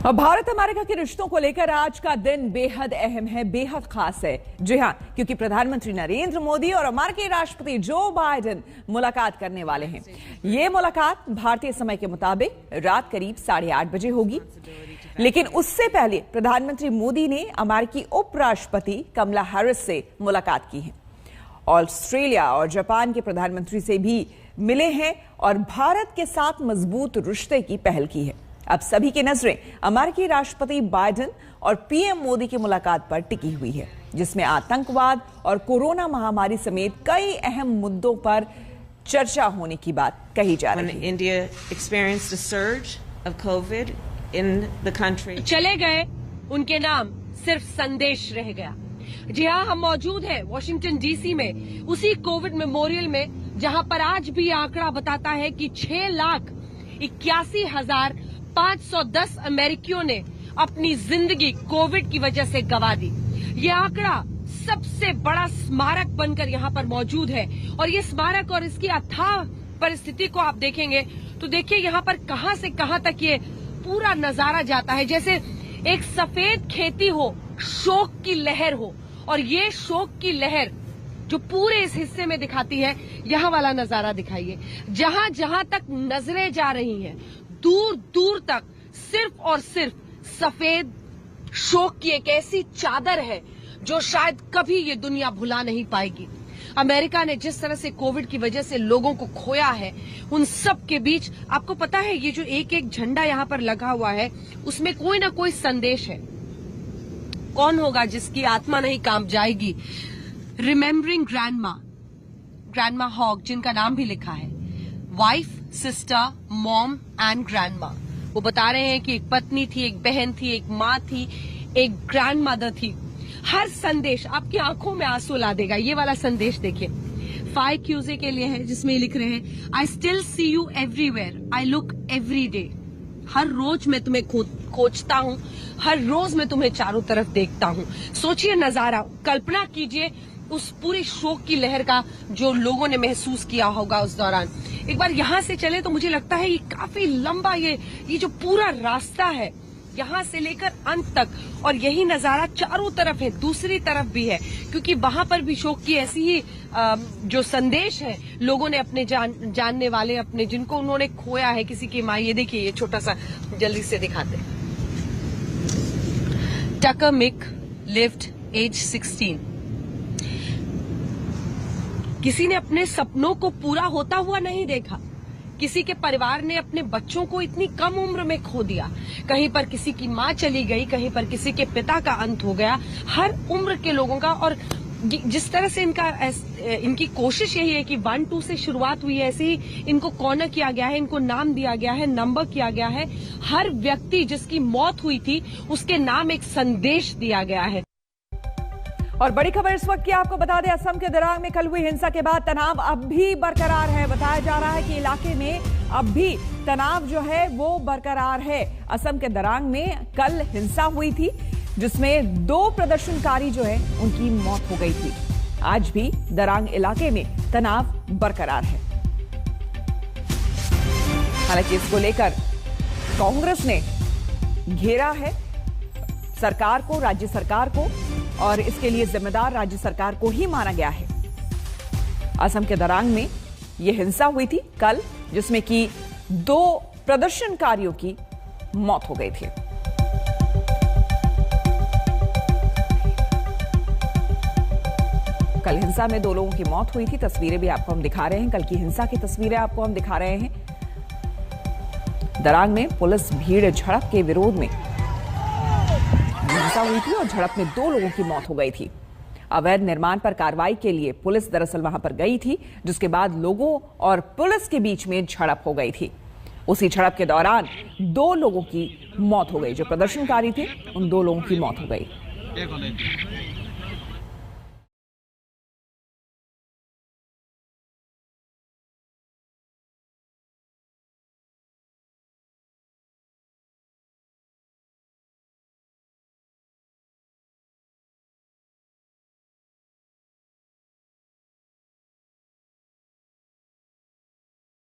अब भारत अमेरिका के रिश्तों को लेकर आज का दिन बेहद अहम है, बेहद खास है। जी हां, क्योंकि प्रधानमंत्री नरेंद्र मोदी और अमेरिकी राष्ट्रपति जो बाइडेन मुलाकात करने वाले हैं। ये मुलाकात भारतीय समय के मुताबिक रात करीब 8:30 बजे होगी। लेकिन उससे पहले प्रधानमंत्री मोदी ने अमेरिकी उपराष्ट्रपति कमला हैरिस से मुलाकात की है। ऑस्ट्रेलिया और जापान के प्रधानमंत्री से भी मिले हैं और भारत के साथ मजबूत रिश्ते की पहल की है। अब सभी की नजरें अमेरिकी राष्ट्रपति बाइडेन और पीएम मोदी की मुलाकात पर टिकी हुई है, जिसमें आतंकवाद और कोरोना महामारी समेत कई अहम मुद्दों पर चर्चा होने की बात कही जा रही है। India experienced a surge of COVID in the country. चले गए उनके नाम, सिर्फ संदेश रह गया। जी हाँ, हम मौजूद हैं वॉशिंगटन डीसी में, उसी कोविड मेमोरियल में, जहां पर आज भी आंकड़ा बताता है कि 6,81,510 अमेरिकियों ने अपनी जिंदगी कोविड की वजह से गंवा दी। ये आंकड़ा सबसे बड़ा स्मारक बनकर यहाँ पर मौजूद है और ये स्मारक और इसकी अथाह परिस्थिति को आप देखेंगे तो देखिए यहाँ पर कहां से कहां तक ये पूरा नजारा जाता है, जैसे एक सफेद खेती हो, शोक की लहर हो। और ये शोक की लहर जो पूरे इस हिस्से में दिखाती है, यहाँ वाला नजारा दिखाइए। जहां जहां तक नजरें जा रही हैं, दूर दूर तक सिर्फ और सिर्फ सफेद शोक की एक ऐसी चादर है जो शायद कभी ये दुनिया भुला नहीं पाएगी। अमेरिका ने जिस तरह से कोविड की वजह से लोगों को खोया है, उन सब के बीच आपको पता है ये जो एक एक झंडा यहाँ पर लगा हुआ है, उसमें कोई ना कोई संदेश है। कौन होगा जिसकी आत्मा नहीं कांप जाएगी? रिमेम्बरिंग ग्रैंडमा हॉग, जिनका नाम भी लिखा है, wife, sister, mom and grandma. वो बता रहे हैं कि एक पत्नी थी, एक बहन थी, एक माँ थी, एक ग्रैंड मदर थी। हर संदेश आपकी आंखों में आंसू ला देगा। ये वाला संदेश देखिए, 5 क्यूजे के लिए है, जिसमें लिख रहे हैं, I still see you everywhere, I look every day. हर रोज मैं तुम्हें खोजता हूँ, हर रोज मैं तुम्हें चारों तरफ देखता हूँ। सोचिए नजारा, कल्पना कीजिए उस पूरी शोक की लहर का जो लोगों ने महसूस किया होगा उस दौरान। एक बार यहाँ से चले तो मुझे लगता है ये काफी लंबा ये जो पूरा रास्ता है यहाँ से लेकर अंत तक, और यही नजारा चारों तरफ है, दूसरी तरफ भी है, क्योंकि वहां पर भी शोक की ऐसी ही जो संदेश है। लोगों ने अपने जानने वाले, अपने जिनको उन्होंने खोया है, किसी की माँ, ये देखिए, ये छोटा सा जल्दी से दिखाते हैं। टकर मिक लिव्ड एज 16। किसी ने अपने सपनों को पूरा होता हुआ नहीं देखा। किसी के परिवार ने अपने बच्चों को इतनी कम उम्र में खो दिया। कहीं पर किसी की माँ चली गई, कहीं पर किसी के पिता का अंत हो गया। हर उम्र के लोगों का, और जिस तरह से इनकी कोशिश यही है कि 1-2 से शुरुआत हुई है, ऐसे ही इनको कॉर्नर किया गया है, इनको नाम दिया गया है, नंबर किया गया है। हर व्यक्ति जिसकी मौत हुई थी उसके नाम एक संदेश दिया गया है। और बड़ी खबर इस वक्त की आपको बता दें, असम के दिरांग में कल हुई हिंसा के बाद तनाव अब भी बरकरार है। बताया जा रहा है कि इलाके में अब भी तनाव जो है वो बरकरार है। असम के दिरांग में कल हिंसा हुई थी, जिसमें 2 प्रदर्शनकारी जो है उनकी मौत हो गई थी। आज भी दिरांग इलाके में तनाव बरकरार है। हालांकि इसको लेकर कांग्रेस ने घेरा है सरकार को, राज्य सरकार को, और इसके लिए जिम्मेदार राज्य सरकार को ही माना गया है। असम के दिरांग में यह हिंसा हुई थी कल, जिसमें कि 2 प्रदर्शनकारियों की मौत हो गई थी। कल हिंसा में 2 लोगों की मौत हुई थी। तस्वीरें भी आपको हम दिखा रहे हैं, कल की हिंसा की तस्वीरें आपको हम दिखा रहे हैं। दिरांग में पुलिस भीड़ झड़प के विरोध में हिंसा हुई थी और झड़प में 2 लोगों की मौत हो गई थी। अवैध निर्माण पर कार्रवाई के लिए पुलिस दरअसल वहां पर गई थी, जिसके बाद लोगों और पुलिस के बीच में झड़प हो गई थी। उसी झड़प के दौरान 2 लोगों की मौत हो गई। जो प्रदर्शनकारी थे, उन 2 लोगों की मौत हो गई।